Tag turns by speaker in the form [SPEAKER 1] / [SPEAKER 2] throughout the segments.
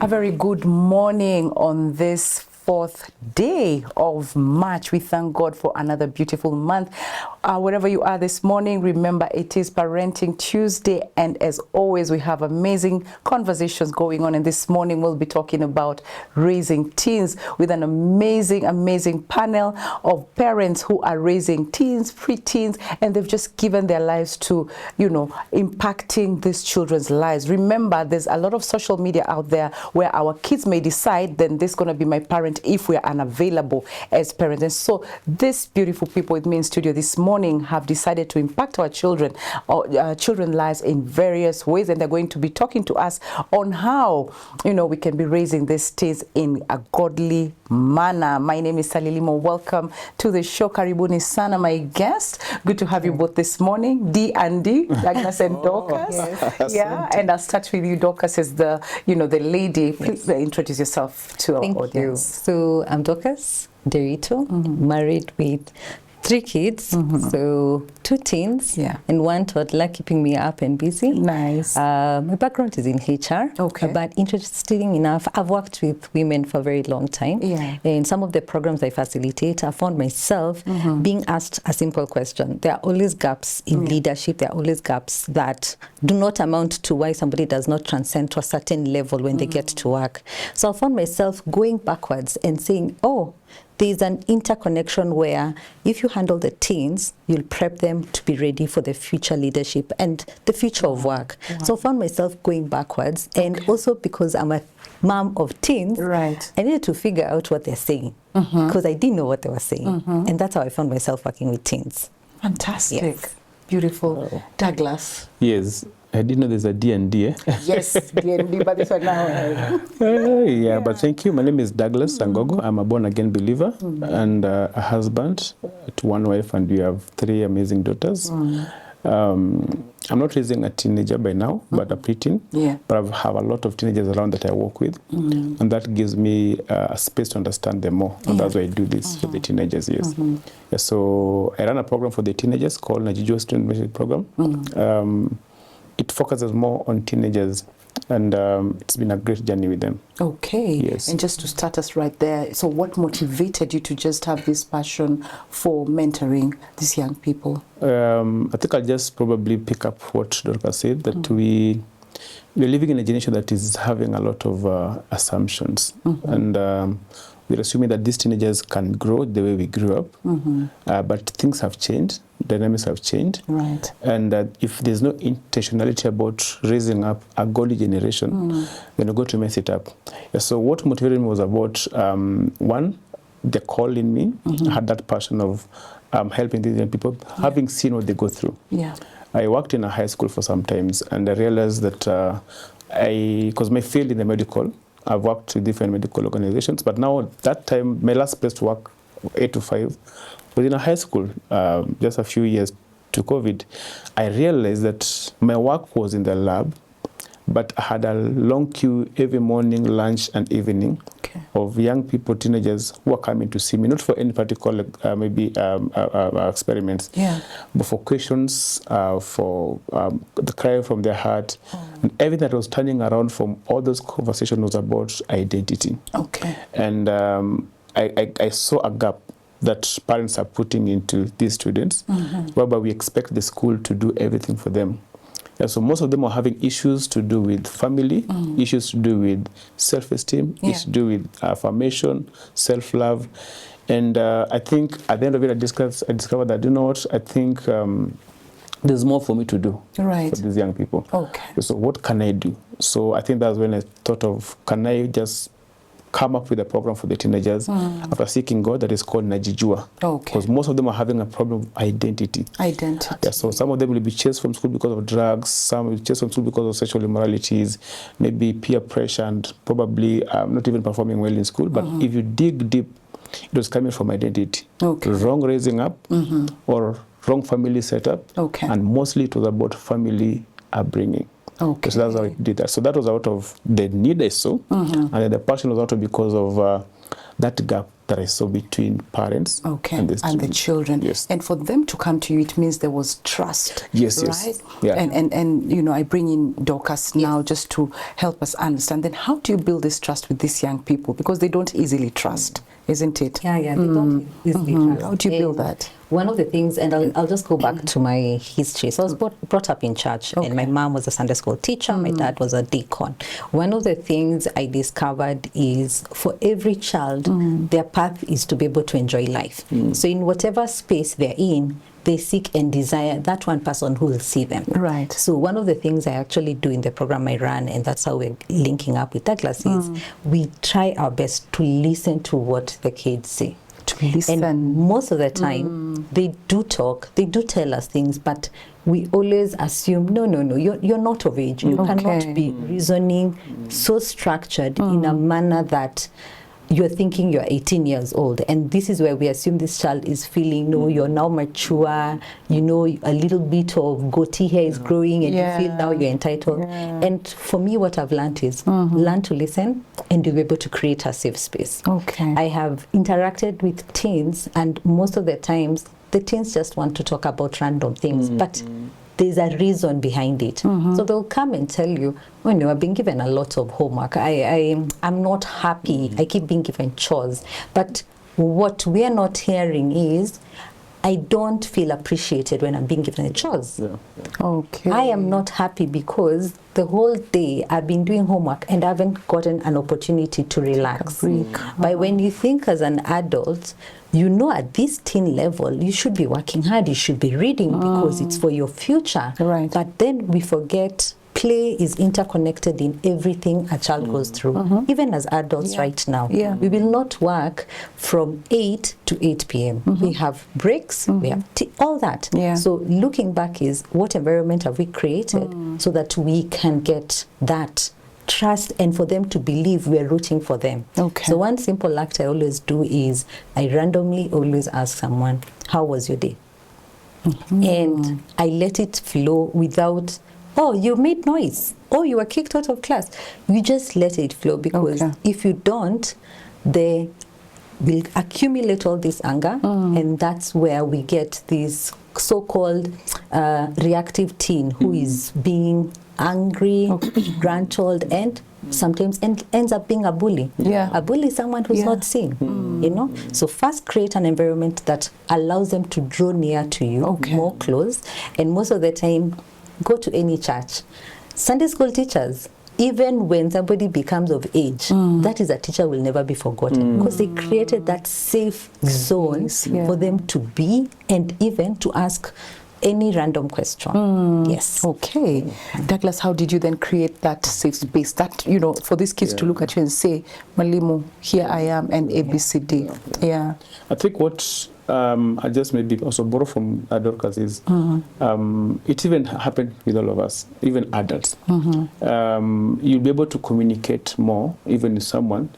[SPEAKER 1] very good morning on this 4th day of March. We thank God for another beautiful month. Wherever you are this morning, remember it is Parenting Tuesday, and as always we have amazing conversations going on, and this morning we'll be talking about raising teens with an amazing panel of parents who are raising teens, pre-teens, and they've just given their lives to, impacting these children's lives. Remember, there's a lot of social media out there where our kids may decide, then this is going to be my parent if we are unavailable as parents. And so these beautiful people with me in studio this morning have decided to impact our children or children's lives in various ways, and they're going to be talking to us on how we can be raising these teens in a godly manner. My name is Sally Limo. Welcome to the show. Karibuni sana, my guest. Good to have you both this morning, D and D, Douglas and Dorcas.
[SPEAKER 2] Yes.
[SPEAKER 1] Yeah, and I'll start with you, Dorcas, as the the lady. Please introduce yourself to our audience.
[SPEAKER 2] So I'm Dorcas Derito, married with 3 kids, so 2 teens and 1 toddler, keeping me up and busy.
[SPEAKER 1] Nice.
[SPEAKER 2] My background is in HR, but interesting enough, I've worked with women for a very long time. In some of the programs I facilitate, I found myself being asked a simple question. There are always gaps in leadership. There are always gaps that do not amount to why somebody does not transcend to a certain level when they get to work. So I found myself going backwards and saying, there's an interconnection where if you handle the teens, you'll prep them to be ready for the future leadership and the future of work. So I found myself going backwards, and also because I'm a mom of teens, I needed to figure out what they're saying because I didn't know what they were saying. And that's how I found myself working with teens.
[SPEAKER 1] Fantastic. Yes. Beautiful. Douglas.
[SPEAKER 3] Yes. I didn't know there's a D&D.
[SPEAKER 1] Yes, D&D, but this one now.
[SPEAKER 3] But thank you. My name is Douglas Angogo. I'm a born-again believer and a husband to 1 wife, and we have 3 amazing daughters. I'm not raising a teenager by now, but a preteen. But I have a lot of teenagers around that I work with, and that gives me a space to understand them more. And that's why I do this for the teenagers. So I run a program for the teenagers called Najijua Student Mentorship Program. It focuses more on teenagers, and it's been a great journey with them. Yes.
[SPEAKER 1] And just to start us right there, so what motivated you to just have this passion for mentoring these young people?
[SPEAKER 3] I think I'll just probably pick up what Dorcas said, that we're living in a generation that is having a lot of assumptions, and we're assuming that these teenagers can grow the way we grew up, but things have changed. Dynamics have changed, and if there's no intentionality about raising up a godly generation, then we're going to mess it up. So what motivated me was about, one, the call in me. I had that passion of helping these young people, having seen what they go through. I worked in a high school for some times, and I realized that because my field in the medical, I've worked with different medical organizations, but now at that time, my last place to work, 8 to 5, was in a high school, just a few years to COVID. I realized that my work was in the lab, but I had a long queue every morning, lunch, and evening of young people, teenagers, who are coming to see me, not for any particular experiments, but for questions, for the cry from their heart, and everything that was turning around from all those conversations was about identity. And I saw a gap that parents are putting into these students, whereby we expect the school to do everything for them. So most of them are having issues to do with family, issues to do with self-esteem, issues to do with affirmation, self-love. And I think at the end of it, I discovered that, I think there's more for me to do for these young people. So what can I do? So I think that's when I thought of, can I just come up with a program for the teenagers after seeking God that is called Najijua. Because most of them are having a problem of identity. So some of them will be chased from school because of drugs, some will be chased from school because of sexual immoralities, maybe peer pressure, and probably not even performing well in school. But if you dig deep, it was coming from identity. Wrong raising up or wrong family setup. And mostly it was about family upbringing. So that's how I did that. So that was out of the need I saw, and then the passion was out of because of that gap that I saw between parents and
[SPEAKER 1] the children.
[SPEAKER 3] Yes.
[SPEAKER 1] And for them to come to you, it means there was trust.
[SPEAKER 3] Yes,
[SPEAKER 1] right?
[SPEAKER 3] yes. Yeah.
[SPEAKER 1] And you know, I bring in Dorcas now just to help us understand. Then how do you build this trust with these young people? Because they don't easily trust, isn't it?
[SPEAKER 2] Yeah, they don't easily trust.
[SPEAKER 1] How do you build that?
[SPEAKER 2] One of the things, and I'll just go back to my history. So I was brought up in church, and my mom was a Sunday school teacher, my dad was a deacon. One of the things I discovered is for every child, their path is to be able to enjoy life. So in whatever space they're in, they seek and desire that one person who will see them.
[SPEAKER 1] Right.
[SPEAKER 2] So one of the things I actually do in the program I run, and that's how we're linking up with Douglas, is we try our best to listen to what the kids say.
[SPEAKER 1] To listen.
[SPEAKER 2] And most of the time, they do talk, they do tell us things, but we always assume, no, you're not of age. You cannot be reasoning so structured in a manner that you're thinking you're 18 years old. And this is where we assume this child is feeling, no, you're now mature, you know, a little bit of goatee hair is growing and you feel now you're entitled. And for me, what I've learned is learn to listen and you'll be able to create a safe space. I have interacted with teens, and most of the times the teens just want to talk about random things, but there's a reason behind it. So they'll come and tell you, oh no, I've been given a lot of homework. I'm not happy. I keep being given chores. But what we are not hearing is, I don't feel appreciated when I'm being given the chores. I am not happy because the whole day I've been doing homework and I haven't gotten an opportunity to relax. But when you think as an adult, you know at this teen level, you should be working hard, you should be reading because it's for your future. But then we forget play is interconnected in everything a child goes through, even as adults right now. We will not work from 8 to 8 p.m. We have breaks, we have all that. So looking back is what environment have we created so that we can get that trust and for them to believe we're rooting for them. So one simple act I always do is I randomly always ask someone, how was your day? And I let it flow without, oh, you made noise. Oh, you were kicked out of class. You just let it flow because if you don't, they will accumulate all this anger and that's where we get this so-called reactive teen who is being angry, grandchild, and sometimes ends up being a bully. A bully is someone who's not seen, you know. So first create an environment that allows them to draw near to you, more close, and most of the time, go to any church. Sunday school teachers, even when somebody becomes of age, that is a teacher will never be forgotten because they created that safe zone for them to be and even to ask any random question. Yes.
[SPEAKER 1] Douglas, how did you then create that safe space that, you know, for these kids to look at you and say, Mwalimu, here I am, and ABCD?
[SPEAKER 3] I think what I just maybe also borrow from Dorcas is it even happened with all of us, even adults. You'll be able to communicate more even with someone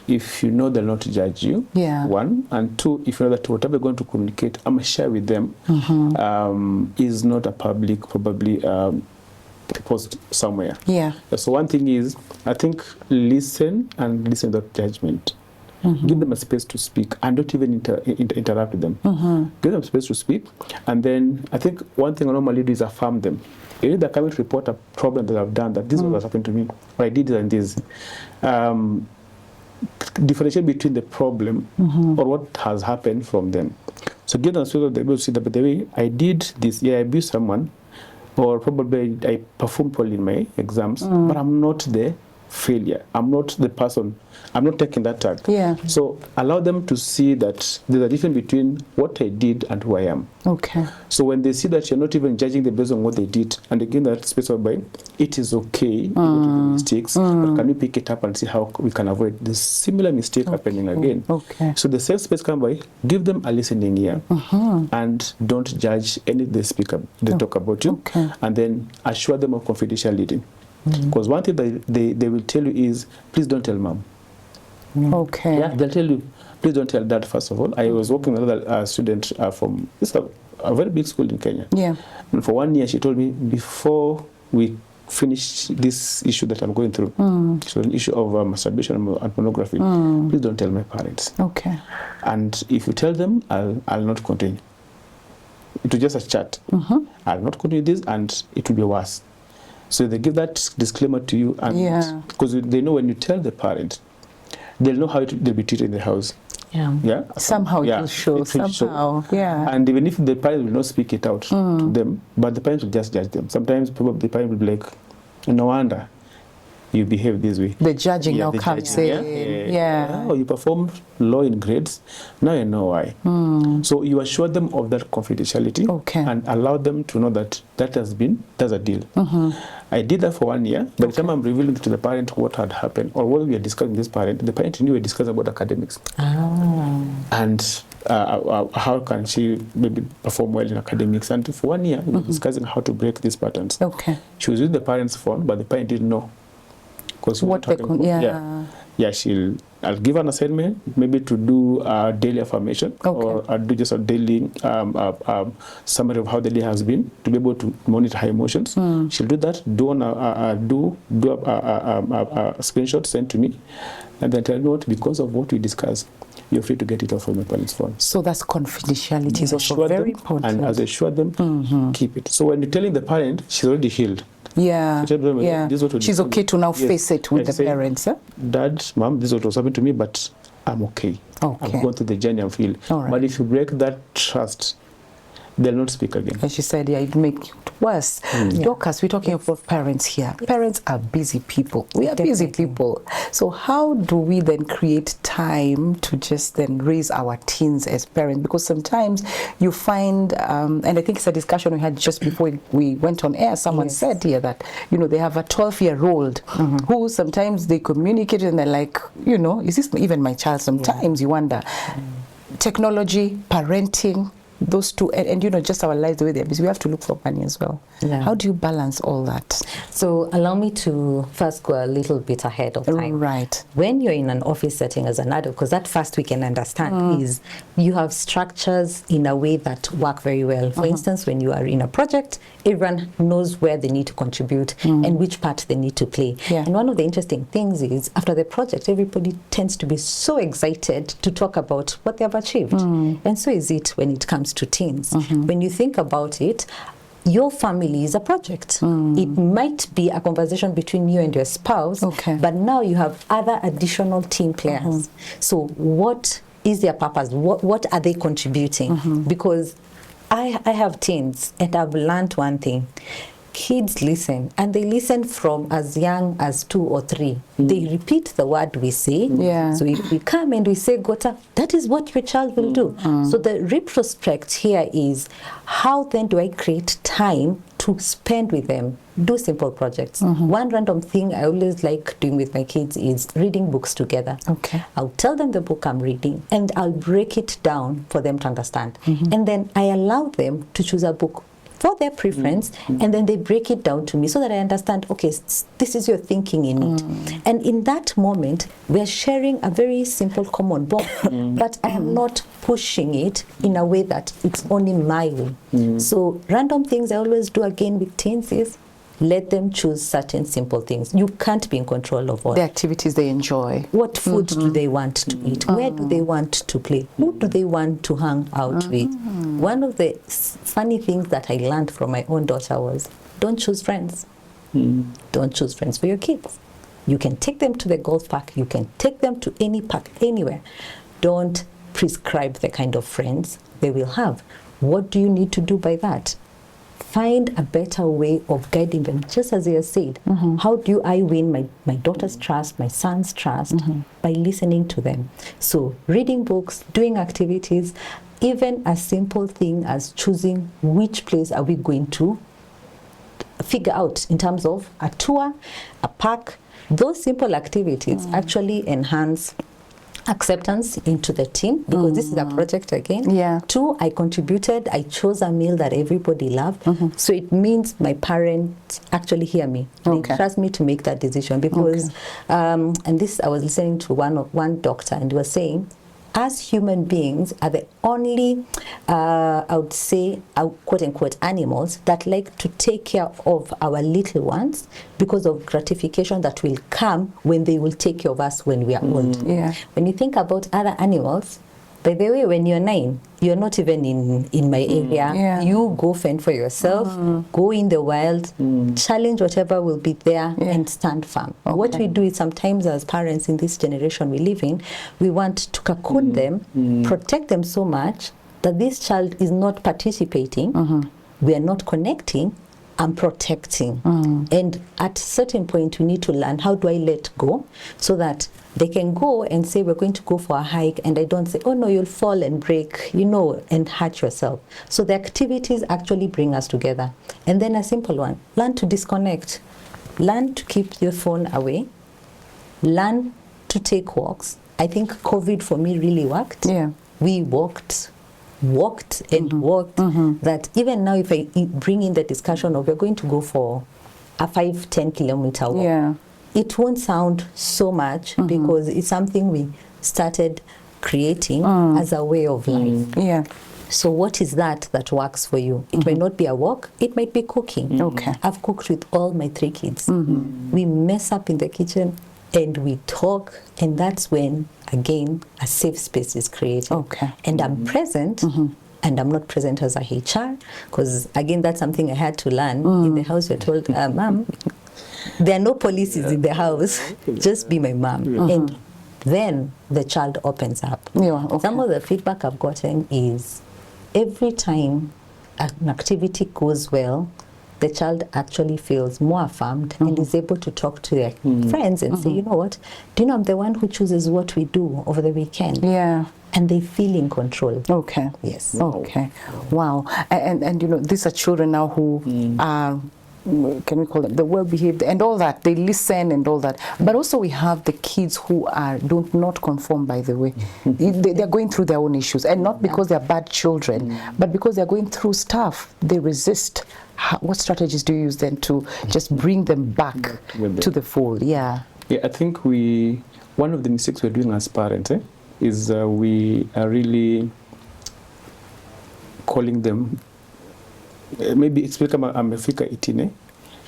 [SPEAKER 3] if you know they'll not judge you, one, and two, if you know that whatever you're going to communicate, I'm going to share with them, is not a public, probably post somewhere. So one thing is, I think listen and listen without judgment. Give them a space to speak and don't even interact with them. Give them space to speak. And then I think one thing I normally do is affirm them. You need to come and report a problem that I've done, that this was happened to me, or I did this and this. Differentiate between the problem or what has happened from them. So give them a space to be able to see that, by the way, I did this, I abused someone, or probably I performed poorly in my exams, but I'm not the failure. I'm not the person. I'm not taking that tag. So allow them to see that there's a difference between what I did and who I am. So when they see that you're not even judging them based on what they did, and again that space of by, it is okay to do mistakes, but can we pick it up and see how we can avoid this similar mistake happening again? So the safe space come by, give them a listening ear, and don't judge any they talk about you, and then assure them of confidentiality. Because one thing that they will tell you is, please don't tell mom. They'll tell you, please don't tell dad, first of all. I was working with another student from a very big school in Kenya. And for 1 year, she told me, before we finish this issue that I'm going through. So an issue of masturbation and pornography. Please don't tell my parents.
[SPEAKER 1] Okay.
[SPEAKER 3] And if you tell them, I'll not continue. It was just a chat. I'll not continue this, and it will be worse. So they give that disclaimer to you, and because they know when you tell the parent, they'll know how they'll be treated in the house. Yeah.
[SPEAKER 1] Somehow it will show. Somehow. Yeah.
[SPEAKER 3] And even if the parents will not speak it out to them, but the parents will just judge them. Sometimes probably the parent will be like, no wonder you behave this way.
[SPEAKER 1] The judging now comes in.
[SPEAKER 3] Oh, you performed low in grades. Now you know why. So you assure them of that confidentiality and allow them to know that that's a deal. I did that for 1 year. By the time I'm revealing to the parent what had happened or what we are discussing with this parent, the parent knew we were discussing about academics. And how can she maybe perform well in academics. And for 1 year, we were discussing how to break these patterns. She was using the parent's phone, but the parent didn't know. I'll give an assignment, maybe to do a daily affirmation, or I'll do just a daily summary of how the day has been, to be able to monitor her emotions. She'll do that, do a screenshot, sent to me, and then tell me what, because of what we discussed, you're free to get it off from your parents' phone.
[SPEAKER 1] So that's confidentiality is also very important.
[SPEAKER 3] And as I assure them, keep it. So when you're telling the parent, she's already healed.
[SPEAKER 1] She's okay to now face it with the parents.
[SPEAKER 3] Dad, Mom, this is what was happening to me, but I'm okay. I've gone through the journey, I'm healed. But if you break that trust, they'll not speak again.
[SPEAKER 1] And she said, it make it worse. Dorcas, we're talking about parents here. Parents are busy people. We are busy people. So how do we then create time to just then raise our teens as parents? Because sometimes you find, and I think it's a discussion we had just before we went on air, someone said here that, they have a 12-year-old who sometimes they communicate and they're like, is this even my child? Sometimes you wonder. Technology, parenting, those two, and just our lives, the way they're busy, we have to look for money as well. How do you balance all that?
[SPEAKER 2] So allow me to first go a little bit ahead of time. When you're in an office setting as an adult, because that first we can understand is you have structures in a way that work very well. For instance, when you are in a project, everyone knows where they need to contribute and which part they need to play. And one of the interesting things is after the project, everybody tends to be so excited to talk about what they have achieved. And so is it when it comes to teens. When you think about it, your family is a project. It might be a conversation between you and your spouse, but now you have other additional team players. So what is their purpose? What are they contributing? Because I have teens, and I've learned one thing. Kids listen, and they listen from as young as 2 or 3. They repeat the word we say. So if we come and we say, Gota, that is what your child will do. So the retrospect here is, how then do I create time to spend with them? Do simple projects. One random thing I always like doing with my kids is reading books together. I'll tell them the book I'm reading, and I'll break it down for them to understand. And then I allow them to choose a book for their preference, and then they break it down to me so that I understand, okay, this is your thinking in it. And in that moment, we're sharing a very simple common bond, but I am not pushing it in a way that it's only my way. So random things I always do again with teens is let them choose certain simple things. You can't be in control of all
[SPEAKER 1] the activities they enjoy.
[SPEAKER 2] What food do they want to eat? Where do they want to play? Who do they want to hang out with? One of the funny things that I learned from my own daughter was, don't choose friends. Don't choose friends for your kids. You can take them to the golf park. You can take them to any park, anywhere. Don't prescribe the kind of friends they will have. What do you need to do by that? Find a better way of guiding them, just as you said. How do I win my daughter's trust, my son's trust? By listening to them. So reading books, doing activities, even a simple thing as choosing which place are we going to figure out in terms of a tour, a park. Those simple activities actually enhance acceptance into the team, because this is a project again. 2, I contributed, I chose a meal that everybody loved. So it means my parents actually hear me. They trust me to make that decision, because and this, I was listening to one doctor, and he was saying, us human beings are the only, I would say, quote unquote, animals that like to take care of our little ones because of gratification that will come when they will take care of us when we are old.
[SPEAKER 1] Yeah.
[SPEAKER 2] When you think about other animals, by the way, when you're 9, you're not even in my area.
[SPEAKER 1] Yeah.
[SPEAKER 2] You go fend for yourself, go in the wild, challenge whatever will be there, and stand firm.
[SPEAKER 1] Okay.
[SPEAKER 2] What we do is sometimes as parents in this generation we live in, we want to cocoon them, protect them so much that this child is not participating, we are not connecting, I'm protecting. And at a certain point, we need to learn, how do I let go so that they can go and say, we're going to go for a hike, and I don't say, oh no, you'll fall and break, and hurt yourself. So the activities actually bring us together. And then a simple one, learn to disconnect. Learn to keep your phone away. Learn to take walks. I think COVID for me really worked.
[SPEAKER 1] Yeah.
[SPEAKER 2] We walked and walked, that even now if I bring in the discussion of we're going to go for a 5-10 kilometer walk,
[SPEAKER 1] Yeah.
[SPEAKER 2] it won't sound so much because it's something we started creating as a way of life.
[SPEAKER 1] Yeah.
[SPEAKER 2] So what is that works for you? It may not be a walk, it might be cooking.
[SPEAKER 1] Okay.
[SPEAKER 2] I've cooked with all my 3 kids. We mess up in the kitchen and we talk, and that's when, again, a safe space is created.
[SPEAKER 1] Okay.
[SPEAKER 2] And I'm present, and I'm not present as a HR, because, again, that's something I had to learn. In the house, we're told, Mom, there are no policies in the house, just be my mom. And then the child opens up.
[SPEAKER 1] Yeah, okay.
[SPEAKER 2] Some of the feedback I've gotten is every time an activity goes well, the child actually feels more affirmed and is able to talk to their friends and say, you know what, do you know I'm the one who chooses what we do over the weekend?
[SPEAKER 1] Yeah.
[SPEAKER 2] And they feel in control.
[SPEAKER 1] Okay.
[SPEAKER 2] Yes.
[SPEAKER 1] Okay. Wow. And these are children now who are, can we call them, the well-behaved and all that. They listen and all that. But also we have the kids who do not conform, by the way. They're going through their own issues, and not because they're bad children, but because they're going through stuff. They resist. What strategies do you use then to just bring them back to the fold? Yeah.
[SPEAKER 3] Yeah, I think one of the mistakes we're doing as parents is we are really calling them, maybe it's because I'm a figure 18,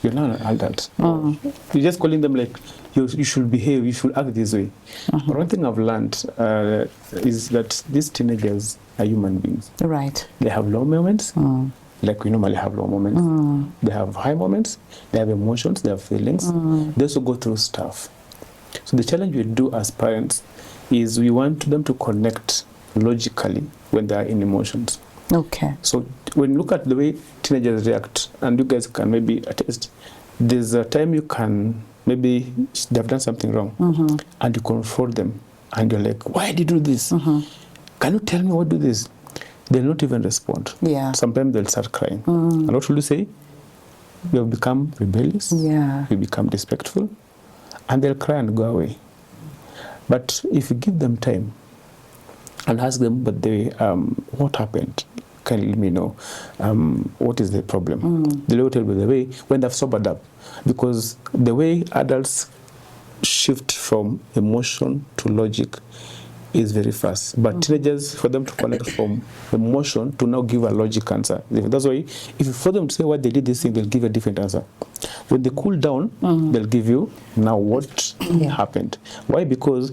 [SPEAKER 3] you're not an adult. You're just calling them like, you should behave, you should act this way. But one thing I've learned is that these teenagers are human beings.
[SPEAKER 1] Right.
[SPEAKER 3] They have low moments, like we normally have low moments. They have high moments, they have emotions, they have feelings. They also go through stuff. So the challenge we do as parents is we want them to connect logically when they are in emotions.
[SPEAKER 1] Okay.
[SPEAKER 3] So when you look at the way teenagers react, and you guys can maybe attest, there's a time you can, maybe they've done something wrong, and you confront them, and you're like, why did you do this? Can you tell me what do this? They'll not even respond.
[SPEAKER 1] Yeah.
[SPEAKER 3] Sometimes they'll start crying. And what will you say? You'll become rebellious.
[SPEAKER 1] Yeah.
[SPEAKER 3] You become disrespectful, and they'll cry and go away. But if you give them time and ask them, but what happened? Can you let me know what is the problem? They will tell you the way when they've sobered up, because the way adults shift from emotion to logic is very fast. But teenagers, for them to connect from emotion to now give a logic answer. That's why if you force them to say why they did this thing, they'll give a different answer. When they cool down, they'll give you now what happened. Why? Because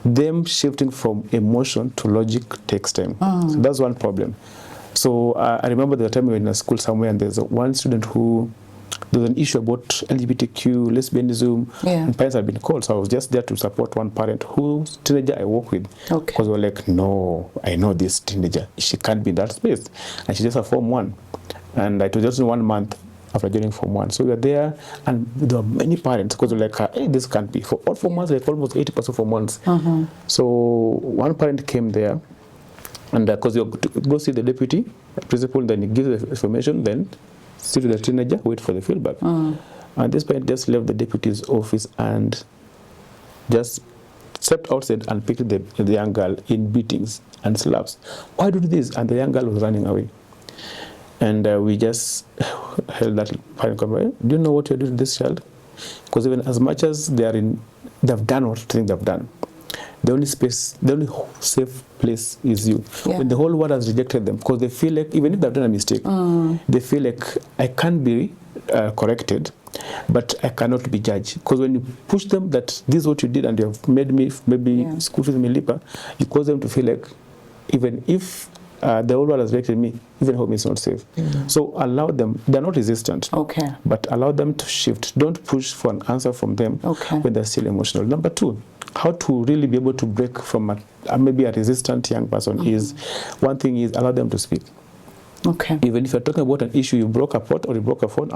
[SPEAKER 3] them shifting from emotion to logic takes time. So that's one problem. So I remember the time we were in a school somewhere, and there's one student who, there was an issue about LGBTQ, lesbianism, and parents had been called. So I was just there to support one parent whose teenager I work with. Because we're like, no, I know this teenager. She can't be in that space. And she's just a Form 1. And it was just 1 month after joining Form 1. So we were there, and there were many parents, because we're like, hey, this can't be. For all Form 1s, like almost 80% Form 1s. So one parent came there, and because you go see the deputy principal, then he gives the information, then sit with the teenager, wait for the feedback. And this parent just left the deputy's office and just stepped outside and picked the young girl in beatings and slaps. Why do this? And the young girl was running away. And we just held that parent comment. Do you know what you're doing to this child? Because even as much as they've done what they think they've done, the only space, the only safe place is you.
[SPEAKER 1] Yeah.
[SPEAKER 3] When the whole world has rejected them, because they feel like, even if they've done a mistake, they feel like, I can't be corrected, but I cannot be judged. Because when you push them that this is what you did and you have made me maybe school fees milipa, you cause them to feel like, even if the whole world has rejected me, even home is not safe. So allow them, they're not resistant, but allow them to shift. Don't push for an answer from them when they're still emotional. Number two, how to really be able to break from maybe a resistant young person is, one thing is allow them to speak. Even if you're talking about an issue, you broke a pot or you broke a phone,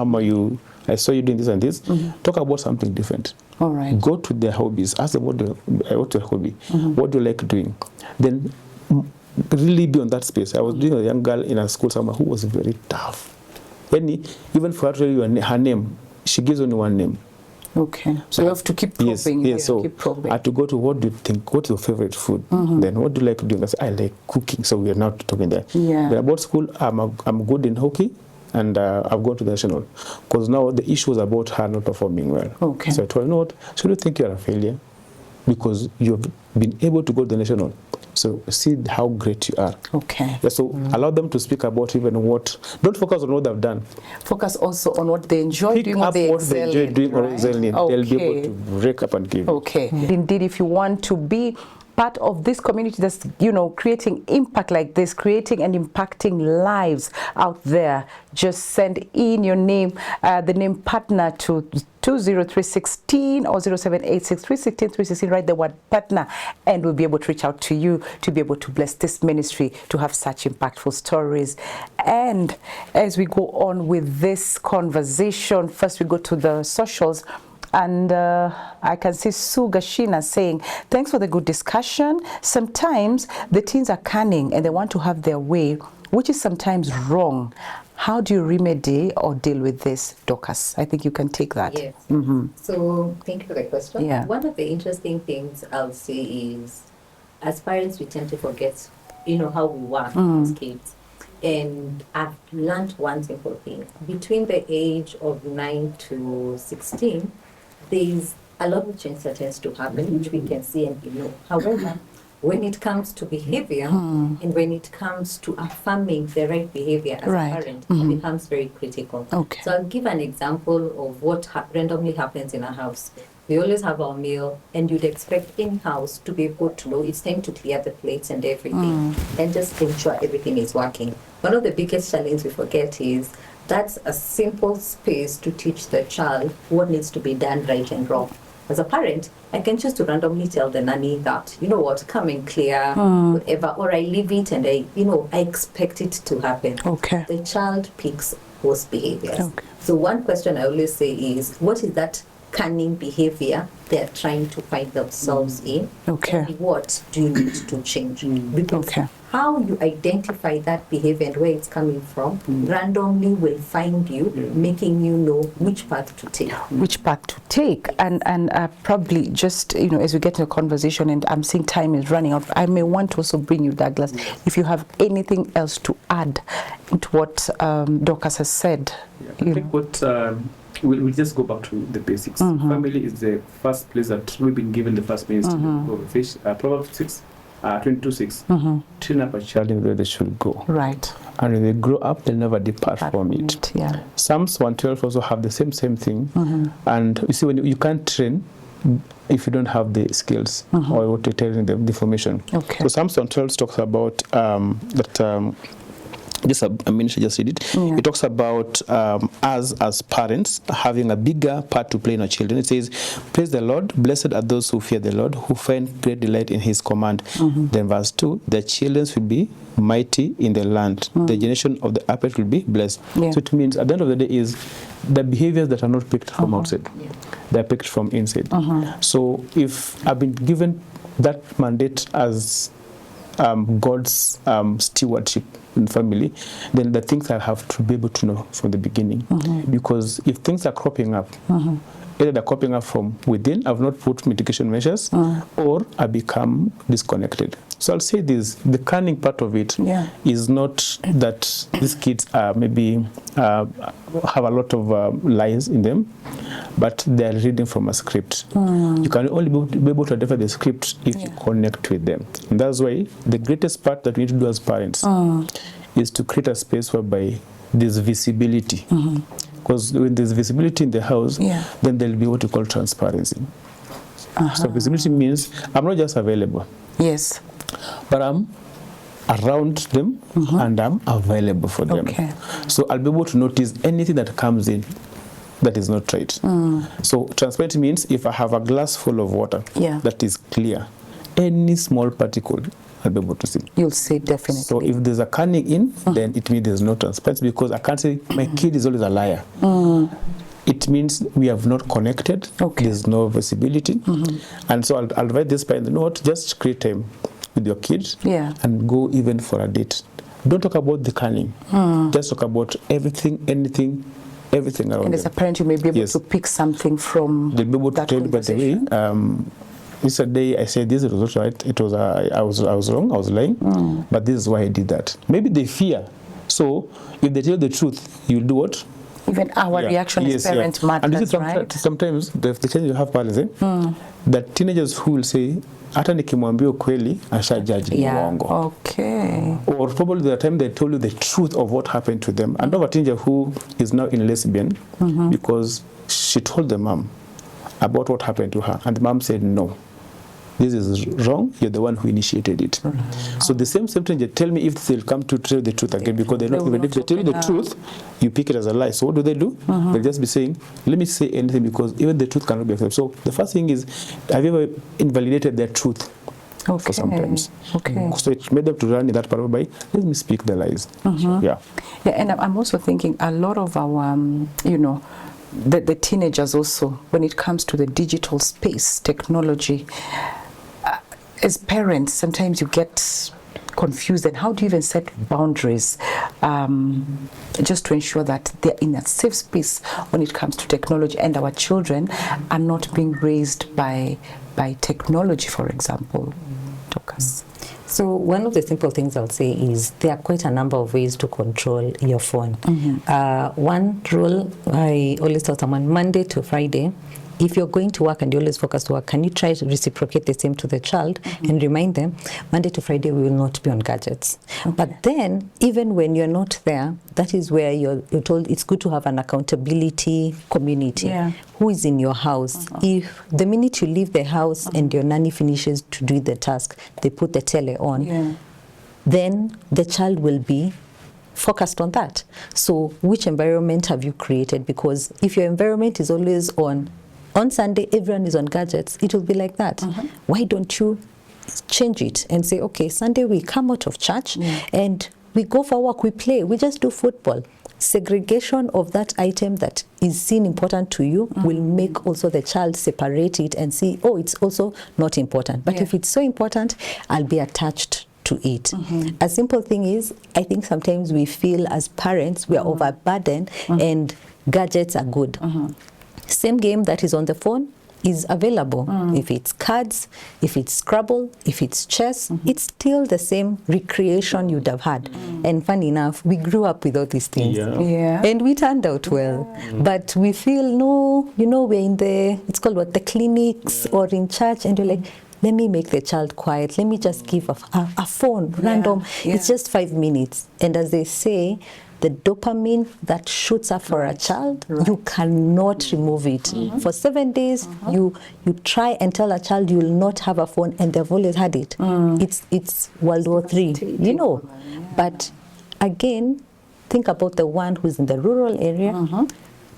[SPEAKER 3] I saw you doing this and this, talk about something different. Go to their hobbies, ask them what's your hobby, what do you like doing, then really be on that space. I was doing a young girl in a school somewhere who was very tough. Even for her to tell you her name, she gives only one name.
[SPEAKER 1] So you have to keep probing.
[SPEAKER 3] Yes. So I had to go to, what do you think? What's your favorite food? Then what do you like doing? I said, I like cooking. So we are not talking there. But about school, I'm good in hockey, and I've gone to the national. Because now the issue was about her not performing well. So I told her, you know what? Should you think you're a failure? Because you've been able to go to the national. So see how great you are. So allow them to speak about even what. Don't focus on what they've done.
[SPEAKER 1] Focus also on what they enjoy doing,
[SPEAKER 3] what they enjoy doing or excel in. They'll be able to break up and give.
[SPEAKER 1] Indeed, if you want to be part of this community that's, creating impact like this, creating and impacting lives out there, just send in your name, the name partner to 20316 or 0786316316. Write the word partner, and we'll be able to reach out to you to be able to bless this ministry to have such impactful stories. And as we go on with this conversation, first we go to the socials. And I can see Sue Gashina saying, thanks for the good discussion. Sometimes the teens are cunning and they want to have their way, which is sometimes wrong. How do you remedy or deal with this, Dorcas? I think you can take that.
[SPEAKER 2] Yes. So thank you for the question. One of the interesting things I'll say is, as parents, we tend to forget, how we work as kids. And I've learned one simple thing. Between the age of 9 to 16, there's a lot of change that tends to happen, which we can see and we know. However, when it comes to behavior and when it comes to affirming the right behavior as a parent, it becomes very critical. So I'll give an example of what randomly happens in a house. We always have our meal, and you'd expect in-house to be able to know it's time to clear the plates and everything, and just ensure everything is working. One of the biggest challenges we forget is that's a simple space to teach the child what needs to be done right and wrong. As a parent, I can choose to randomly tell the nanny that, you know what, come and clear, whatever, or I leave it and I expect it to happen. The child picks those behaviors. So one question I always say is, what is that cunning behavior they're trying to find themselves in? And what do you need to change? Because how you identify that behavior and where it's coming from randomly will find you, making you know which path to take. And probably just, as we get to a conversation, and I'm seeing time is running out, I may want to also bring you, Douglas, if you have anything else to add to what Dorcas has said.
[SPEAKER 3] I think what we'll just go back to the basics. Family is the first place that we've been given the first ministry of fish. Proverbs 22:6. Train up a child in the way they should go. And when they grow up, they'll never depart from it. Psalms 112 also have the same thing. And you see, when you can't train if you don't have the skills or what you're telling them, the information. So Psalms 112 talks about that. Just a minute, I just read it. It talks about us as parents having a bigger part to play in our children. It says, praise the Lord, blessed are those who fear the Lord, who find great delight in his command. Then verse 2, their children will be mighty in the land. The generation of the upright will be blessed. So it means at the end of the day is the behaviors that are not picked from outside. They're picked from inside. So if I've been given that mandate as God's stewardship in family, then the things I have to be able to know from the beginning. Because if things are cropping up, either they're cropping up from within, I've not put mitigation measures, or I become disconnected. So I'll say this, the cunning part of it is not that these kids maybe have a lot of lies in them. but they are reading from a script. You can only be able to identify the script if you connect with them. And that's why the greatest part that we need to do as parents is to create a space whereby there's visibility. Because when there's visibility in the house, then there'll be what we call transparency. So visibility means I'm not just available.
[SPEAKER 1] Yes.
[SPEAKER 3] But I'm around them and I'm available for them. So I'll be able to notice anything that comes in that is not right. So transparency means if I have a glass full of water that is clear, any small particle I'll be able to see.
[SPEAKER 1] You'll see, definitely.
[SPEAKER 3] So if there's a cunning in, then it means there's no transparency, because I can't say my kid is always a liar. It means we have not connected. There's no visibility. And so I'll write this by the note, just create time with your kid and go even for a date. Don't talk about the cunning. Just talk about everything, anything, everything around.
[SPEAKER 1] And as a parent, you may be able to pick something from
[SPEAKER 3] they'll be able to tell you, by the way, yesterday I said this was not right. It was I was wrong. I was lying, but this is why I did that. Maybe they fear. So if they tell the truth, you'll do what?
[SPEAKER 1] Even our reaction as parents matters,
[SPEAKER 3] and this is
[SPEAKER 1] right?
[SPEAKER 3] Sometimes the challenge you have parents, that teenagers who will say, hata nikimwambia ukweli ashajaji uongo. Or probably the time they told you the truth of what happened to them. I know a teenager who is now in lesbian because she told the mom about what happened to her, and the mom said no. This is wrong. You're the one who initiated it. So the same teenager tell me if they'll come to tell the truth again, because they know even if they tell you the truth, you pick it as a lie. So what do? They'll just be saying, let me say anything, because even the truth cannot be accepted. So the first thing is, have you ever invalidated their truth? For sometimes. So it made them to run in that part by, let me speak the lies.
[SPEAKER 1] Yeah, and I'm also thinking a lot of our, the teenagers also, when it comes to the digital space, technology, as parents, sometimes you get confused, and how do you even set boundaries just to ensure that they're in a safe space when it comes to technology, and our children are not being raised by technology, for example? Tokas.
[SPEAKER 2] So one of the simple things I'll say is there are quite a number of ways to control your phone. One rule I always tell someone, Monday to Friday, if you're going to work and you always focus to work, can you try to reciprocate the same to the child and remind them, Monday to Friday we will not be on gadgets. But then, even when you're not there, that is where you're told it's good to have an accountability community. Who is in your house? If the minute you leave the house and your nanny finishes to do the task, they put the tele on, then the child will be focused on that. So which environment have you created? Because if your environment is always on Sunday, everyone is on gadgets, it will be like that. Why don't you change it and say, okay, Sunday we come out of church and we go for work, we play, we just do football. Segregation of that item that is seen important to you will make also the child separate it and see, oh, it's also not important. But if it's so important, I'll be attached to it. A simple thing is, I think sometimes we feel as parents we are overburdened and gadgets are good. Same game that is on the phone is available. If it's cards, if it's Scrabble, if it's chess, it's still the same recreation you'd have had. And funny enough, we grew up with all these things. And we turned out well. But we feel, no, we're in it's called what, the clinics or in church, and you're like, let me make the child quiet. Let me just give a phone, random. It's just 5 minutes. And as they say, the dopamine that shoots up for a child, you cannot remove it. For 7 days, you try and tell a child you will not have a phone, and they've always had it. It's World War III, But again, think about the one who's in the rural area,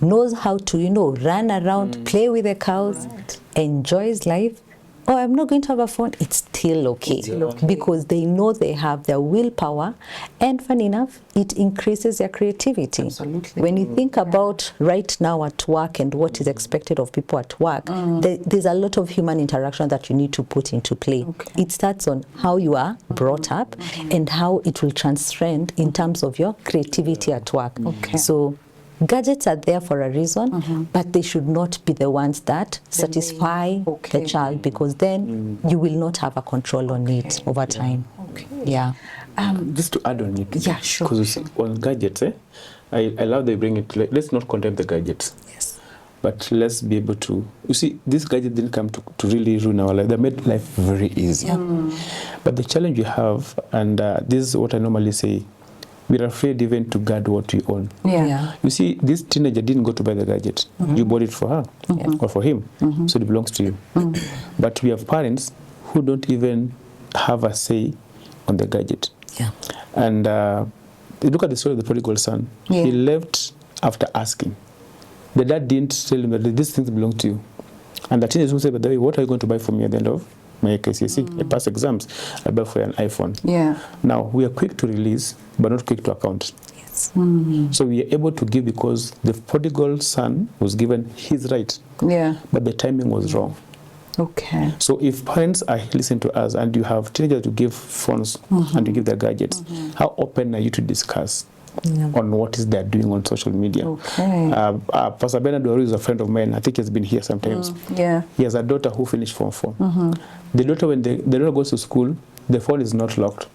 [SPEAKER 2] knows how to, run around, play with the cows, enjoys life. Oh, I'm not going to have a phone, it's still okay. Because they know they have their willpower, and funny enough, it increases their creativity.
[SPEAKER 1] Absolutely.
[SPEAKER 2] When you think about right now at work and what is expected of people at work, there's a lot of human interaction that you need to put into play. It starts on how you are brought up and how it will transcend in terms of your creativity at work. So gadgets are there for a reason, but they should not be the ones that satisfy the child, because then you will not have a control on it over time.
[SPEAKER 3] Just to add on it.
[SPEAKER 1] Yeah, sure.
[SPEAKER 3] Because on gadgets, I love they bring it, let's not condemn the gadgets. but let's be able to, you see, this gadget didn't come to really ruin our life. They made life very easy. But the challenge you have, and this is what I normally say, we're afraid even to guard what we own. You see, this teenager didn't go to buy the gadget. You bought it for her or for him, so it belongs to you. But we have parents who don't even have a say on the gadget. And look at the story of the prodigal son. He left after asking. The dad didn't tell him that these things belong to you. And the teenager will say, by the way, what are you going to buy for me at the end of my KCSE? I pass exams, I buy for you an iPhone. Now, we are quick to release, but not quick to account. So we are able to give because the prodigal son was given his right. But the timing was wrong. So if parents are listening to us and you have teenagers to give phones and you give their gadgets, how open are you to discuss on what is they're doing on social media? Pastor Bernard Waru is a friend of mine. I think he's been here sometimes. He has a daughter who finished Form 4. The daughter, when the daughter goes to school, the phone is not locked.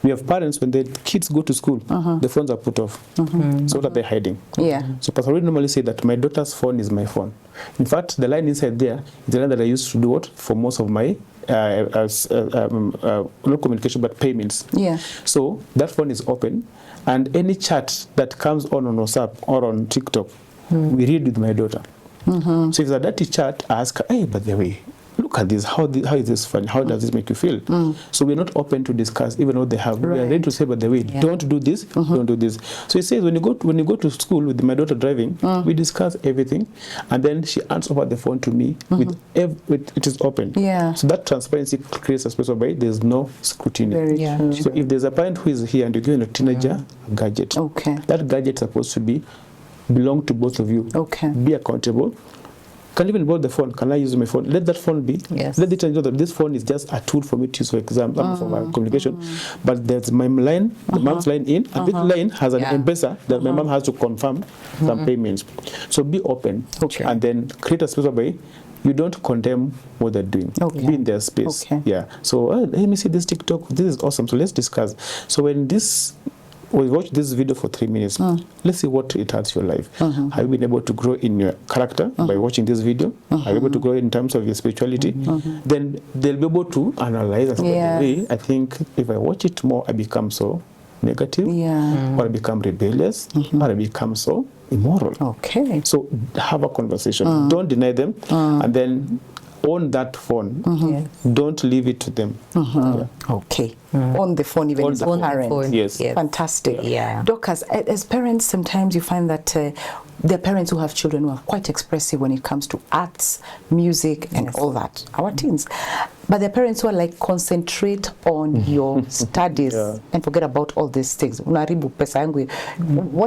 [SPEAKER 3] We have parents, when the kids go to school, the phones are put off. So what are they hiding? So Pastor Waru normally say that my daughter's phone is my phone. In fact, the line inside there is the line that I used to do what for most of my not communication but payments. So that phone is open, and any chat that comes on WhatsApp or on TikTok, we read with my daughter. So if it's a dirty chat, I ask her, hey, by the way, look at this, how is this funny? How does this make you feel? So we're not open to discuss even what they have. We are ready to say, by the way, don't do this, don't do this. So he says, when you go to school with my daughter driving, we discuss everything, and then she hands over the phone to me with it is open. So that transparency creates a space where there's no scrutiny. So if there's a parent who is here and you're giving a teenager a gadget, that gadget is supposed to belong to both of you. Be accountable. Can even borrow the phone? Can I use my phone? Let that phone be. Let the child know that this phone is just a tool for me to use for exam, for my communication. But there's my line, the mom's line in, and this line has an M-Pesa that my mom has to confirm some payments. So be open and then create a space where you don't condemn what they're doing. Be in their space. So let me see this TikTok. This is awesome. So let's discuss. So when we watch this video for 3 minutes. Let's see what it adds to your life. Have you been able to grow in your character by watching this video? Are you able to grow in terms of your spirituality? Then they'll be able to analyze as I think if I watch it more, I become so negative, or I become rebellious, or I become so immoral. So have a conversation. Don't deny them, and then own that phone. Don't leave it to them. On the phone, even as a parent. Fantastic. Dorcas, as parents, sometimes you find that there are parents who have children who are quite expressive when it comes to arts, music, and all that. Our teens. But there are parents who are like, concentrate on your studies and forget about all these things. What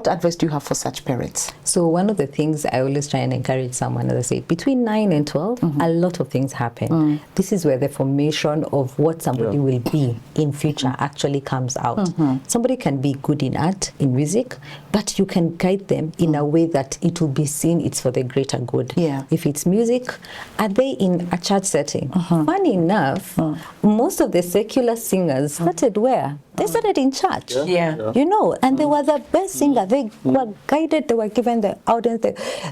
[SPEAKER 3] advice do you have for such parents?
[SPEAKER 2] So one of the things I always try and encourage someone, as I say, between 9 and 12, a lot of things happen. This is where the formation of what somebody will be in future actually comes out. Somebody can be good in art, in music, but you can guide them in a way that it will be seen it's for the greater good. If it's music, are they in a church setting? Funny enough, most of the secular singers started where? They started in church. You know, and they were the best singer. They were guided, they were given the audience,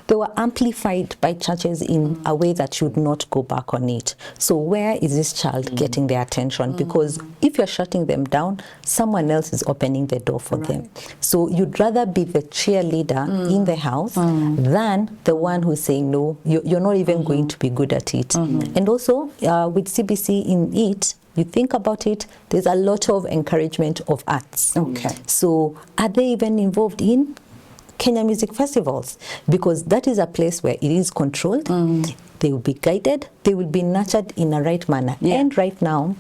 [SPEAKER 2] they were amplified by churches in a way that should not go back on it. So where is this child getting their attention? Because if you're shutting them down, someone else is opening the door for them. So you'd rather be the cheerleader in the house than the one who's saying, no, you're not even going to be good at it. And also with CBC in it, you think about it, there's a lot of encouragement of arts. So are they even involved in Kenya Music Festivals? Because that is a place where it is controlled. They will be guided, they will be nurtured in a right manner. And right now,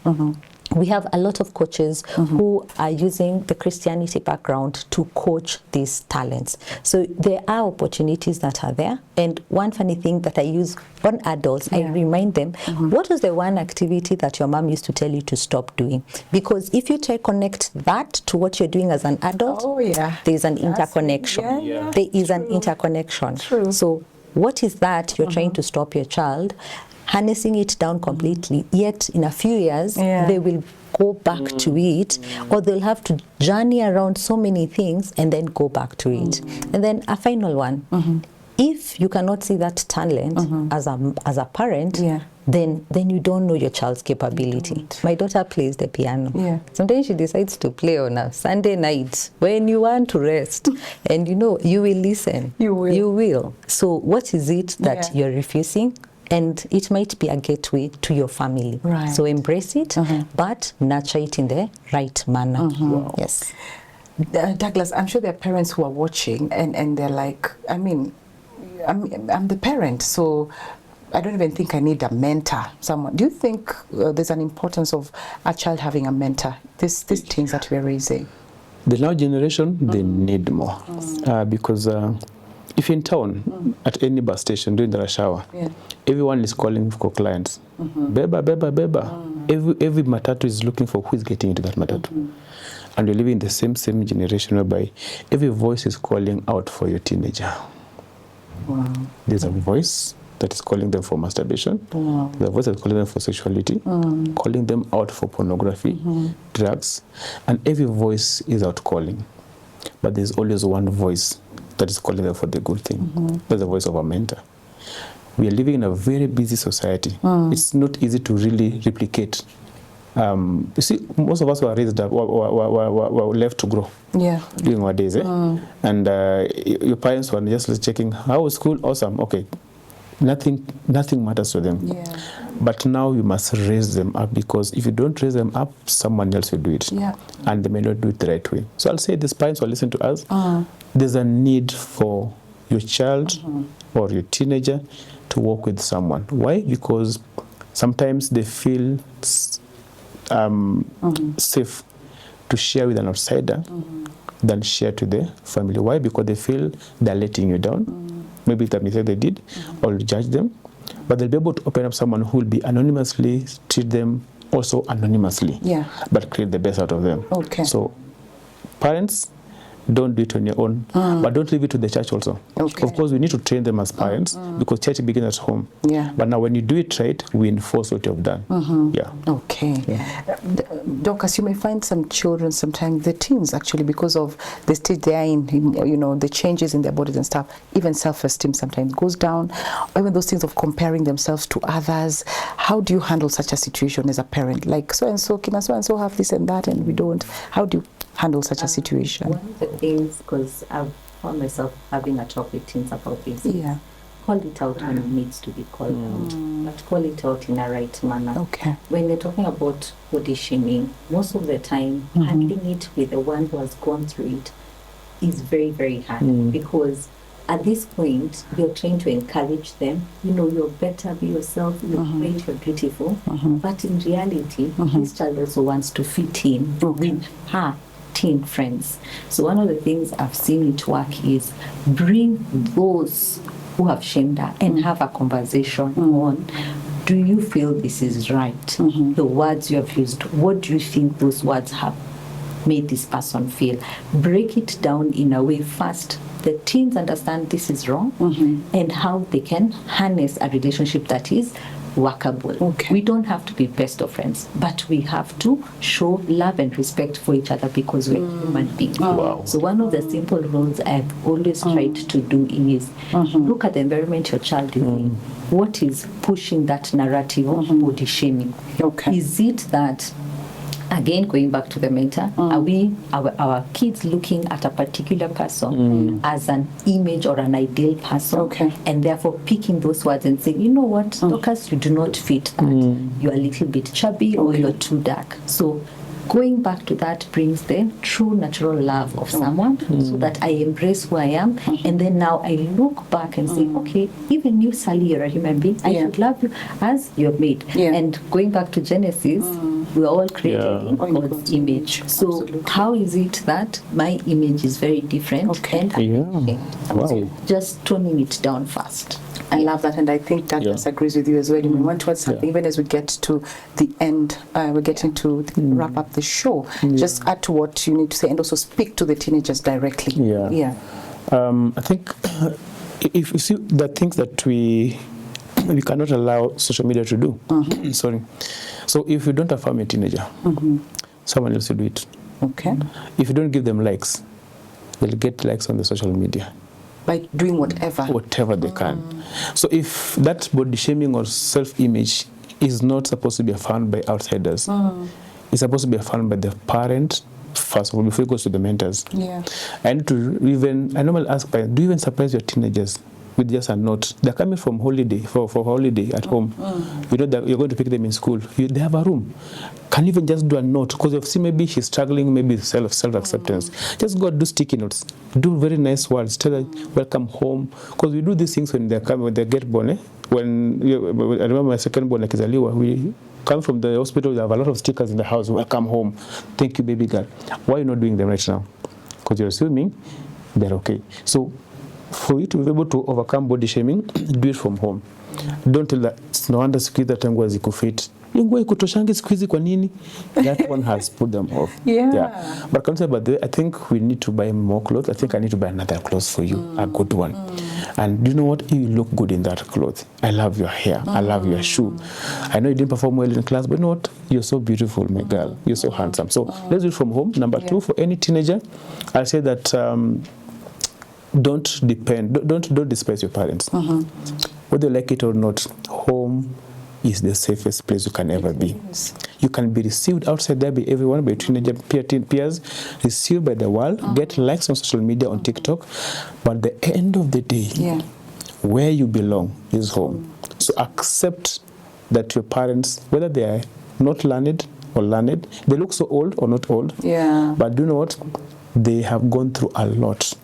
[SPEAKER 2] we have a lot of coaches who are using the Christianity background to coach these talents. So there are opportunities that are there. And one funny thing that I use on adults, I remind them, what was the one activity that your mom used to tell you to stop doing? Because if you try to connect that to what you're doing as an adult, there's an interconnection. There is an interconnection. So what is that you're trying to stop your child? Harnessing it down completely, yet in a few years they will go back to it, or they'll have to journey around so many things and then go back to it. And then a final one, if you cannot see that talent as a parent, then you don't know your child's capability. My daughter plays the piano. Sometimes she decides to play on a Sunday night when you want to rest, and you know you will listen. You will. So what is it that you're refusing? And it might be a gateway to your family. Right. So embrace it, but nurture it in the right manner. Yes.
[SPEAKER 1] Douglas, I'm sure there are parents who are watching and they're like, I mean, I'm the parent, so I don't even think I need a mentor, someone. Do you think there's an importance of a child having a mentor, these teens that we're raising?
[SPEAKER 3] The now generation, they need more because if you're in town, at any bus station during the rush hour, everyone is calling for clients. Beba, beba, beba. Every matatu is looking for who is getting into that matatu. And you're living in the same generation whereby every voice is calling out for your teenager. Wow. There's a voice that is calling them for masturbation. Wow. There's a voice that's calling them for sexuality, calling them out for pornography, drugs, and every voice is out calling. But there's always one voice that is calling them for the good thing. That's the voice of a mentor. We are living in a very busy society. It's not easy to really replicate. You see, most of us were raised up, were left to grow during our days. And your parents were just checking, how was school? Awesome. Okay. Nothing matters to them. But now you must raise them up, because if you don't raise them up, someone else will do it. And they may not do it the right way. So I'll say these parents will listen to us. There's a need for your child or your teenager to work with someone. Why? Because sometimes they feel safe to share with an outsider than share to the family. Why? Because they feel they're letting you down. Maybe it's a mistake they did, or judge them. But they'll be able to open up someone who will be anonymously, treat them also anonymously, but create the best out of them. So parents, don't do it on your own, but don't leave it to the church also. Of course, we need to train them as parents, because church begins at home. But now when you do it right, we enforce what you've done.
[SPEAKER 1] Dorcas, you may find some children sometimes, the teens actually, because of the state they are in, you know, the changes in their bodies and stuff, even self-esteem sometimes goes down, or even those things of comparing themselves to others. How do you handle such a situation as a parent? Like, so-and-so, can so-and-so have this and that, and we don't. How do you handle such a situation?
[SPEAKER 2] One of the things, because I've found myself having a talk with teens about this, call it out when it needs to be called out, but call it out in a right manner. When you're talking about body shaming, most of the time, handling it with the one who has gone through it is very, very hard, because at this point, you're trying to encourage them, you know, you're better, be yourself, you're great, you're beautiful, but in reality, this child also wants to fit in with her teen friends. So one of the things I've seen it work is bring those who have shamed her and have a conversation on, do you feel this is right? The words you have used, what do you think those words have made this person feel? Break it down in a way first the teens understand this is wrong and how they can harness a relationship that is workable. We don't have to be best of friends, but we have to show love and respect for each other, because we're human beings. So one of the simple rules I've always tried to do is look at the environment your child is in. What is pushing that narrative of body shaming? Is it that, again, going back to the mentor, are we, our kids looking at a particular person as an image or an ideal person, and therefore picking those words and saying, you know what, Dorcas, you do not fit that. You're a little bit chubby or you're too dark. So going back to that brings the true natural love of someone, so that I embrace who I am, and then now I look back and say, okay, even you, Sally, you're a human being. I should love you as you're made. And going back to Genesis, we're all created in God's image. So how is it that my image is very different? And just toning it down first.
[SPEAKER 1] I love that, and I think Douglas agrees with you as well. We want to add something, even as we get to the end, we're getting to wrap up the show. Just add to what you need to say, and also speak to the teenagers directly.
[SPEAKER 3] I think if you see the things that we cannot allow social media to do. Sorry. So if you don't affirm a teenager, someone else will do it. If you don't give them likes, they'll get likes on the social media.
[SPEAKER 1] by doing whatever
[SPEAKER 3] they can. So if that body shaming or self-image is not supposed to be found by outsiders, it's supposed to be found by the parent first of all before it goes to the mentors. I normally ask parents, do you even surprise your teenagers with just a note? They're coming from holiday, for holiday at home. You know that you're going to pick them in school. They have a room. Can you even just do a note? Because you've seen maybe she's struggling, maybe self-acceptance. Just go do sticky notes. Do very nice words. Tell her, welcome home. Because we do these things when they get born. I remember my second born, like Izaliwa, we come from the hospital, we have a lot of stickers in the house. Welcome home. Thank you, baby girl. Why are you not doing them right now? Because you're assuming they're okay. So for you to be able to overcome body shaming, do it from home. Don't tell that no wonder siku hizi tangu azikufit. Nguo ikutoshangi siku hizi kwa nini? That one has put them off. But I think we need to buy more clothes. I think I need to buy another clothes for you, a good one. And do you know what? You look good in that cloth. I love your hair. I love your shoe. I know you didn't perform well in class, but you know what? You're so beautiful, my girl. You're so handsome. So let's do it from home. Number two, for any teenager, I'll say that don't despise your parents. Whether you like it or not, home is the safest place you can ever be. You can be received outside there by everyone, by teenager peers, received by the world, get likes on social media, on TikTok, but at the end of the day, where you belong is home. So accept that your parents, whether they are not learned or learned, they look so old or not old, but do you know what? They have gone through a lot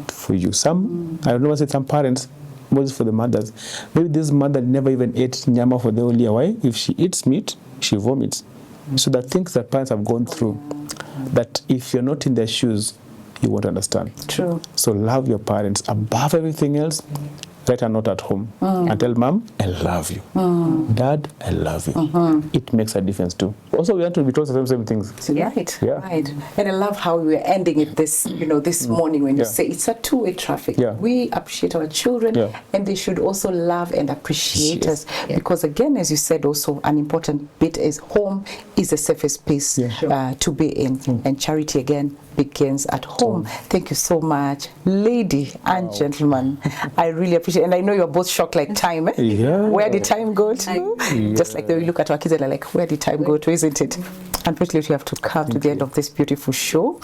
[SPEAKER 3] for you. I don't know, say some parents, mostly for the mothers, maybe this mother never even ate nyama for the whole year. Why? If she eats meat, she vomits. So the things that parents have gone through, that if you're not in their shoes, you won't understand.
[SPEAKER 1] True.
[SPEAKER 3] So love your parents above everything else. Write a note at home and tell mom, I love you. Dad, I love you. It makes a difference too. Also, we have to be told the same things.
[SPEAKER 1] Right. And I love how we're ending it this morning when you say it's a two-way traffic. We appreciate our children and they should also love and appreciate us. Because again, as you said, also an important bit is home is the safest space to be in. And charity again begins at home. Thank you so much, lady and gentlemen. I really appreciate it. And I know you're both shocked like time. Where did time go to? Just like we look at our kids and are like, where did time go to, isn't it? Unfortunately, we have to come to the end of this beautiful show.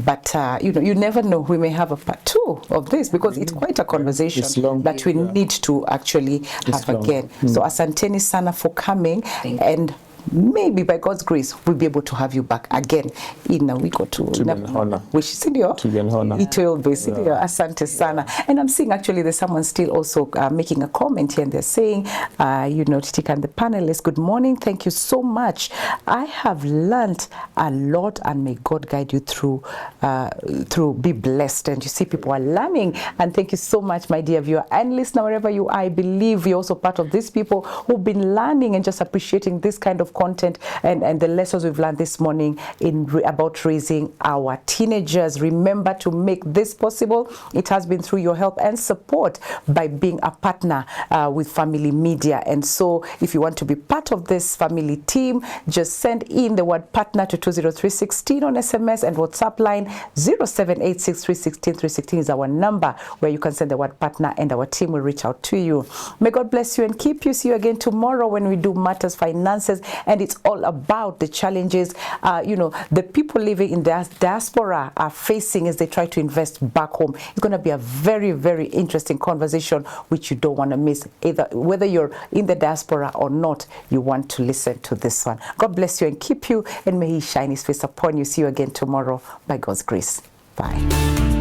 [SPEAKER 1] But, you never know. We may have a part 2 of this because it's quite a conversation that we need to actually have again. So asanteni sana for coming. And maybe by God's grace, we'll be able to have you back again in a week or two.
[SPEAKER 3] To be an honor.
[SPEAKER 1] Which is an honor. It will be. Asante sana. And I'm seeing actually there's someone still also making a comment here and they're saying, Titika and the panelists, good morning. Thank you so much. I have learned a lot and may God guide you through be blessed. And you see people are learning. And thank you so much, my dear viewer and listener, wherever you are. I believe you're also part of these people who've been learning and just appreciating this kind of content and the lessons we've learned this morning about raising our teenagers. Remember to make this possible. It has been through your help and support by being a partner with Family Media. And so if you want to be part of this family team, just send in the word partner to 20316 on SMS and WhatsApp line 0786316316 is our number where you can send the word partner and our team will reach out to you. May God bless you and keep you. See you again tomorrow when we do Matters Finances. And it's all about the challenges, the people living in the diaspora are facing as they try to invest back home. It's going to be a very, very interesting conversation, which you don't want to miss. Either whether you're in the diaspora or not, you want to listen to this one. God bless you and keep you, and may He shine His face upon you. See you again tomorrow by God's grace. Bye.